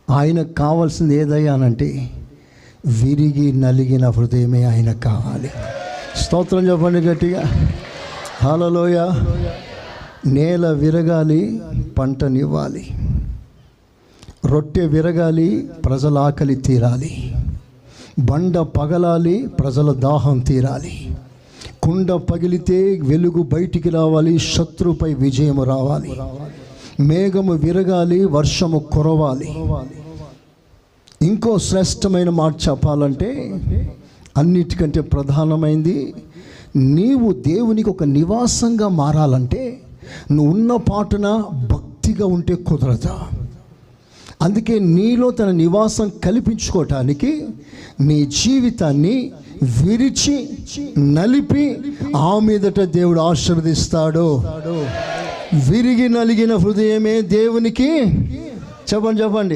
ఆయనకు కావాల్సింది ఏదయ్యా అనంటే విరిగి నలిగిన హృదయమే ఆయనకు కావాలి. స్తోత్రం చెప్పండి గట్టిగా, హల్లెలూయా. నేల విరగాలి, పంటనివ్వాలి. రొట్టె విరగాలి, ప్రజల ఆకలి తీరాలి. బండ పగలాలి, ప్రజల దాహం తీరాలి. కుండ పగిలితే వెలుగు బయటికి రావాలి, శత్రుపై విజయం రావాలి. మేఘము విరగాలి, వర్షము కురవాలి. ఇంకో శ్రేష్టమైన మాట చెప్పాలంటే, అన్నిటికంటే ప్రధానమైంది, నీవు దేవునికి ఒక నివాసంగా మారాలంటే నువ్వు ఉన్న పాటున భక్తిగా ఉంటే కుదరదు. అందుకే నీలో తన నివాసం కల్పించుకోవటానికి నీ జీవితాన్ని విరిచి నలిపి ఆ మీదట దేవుడు ఆశీర్వదిస్తాడు. విరిగి నలిగిన హృదయమే దేవునికి చెప్పండి.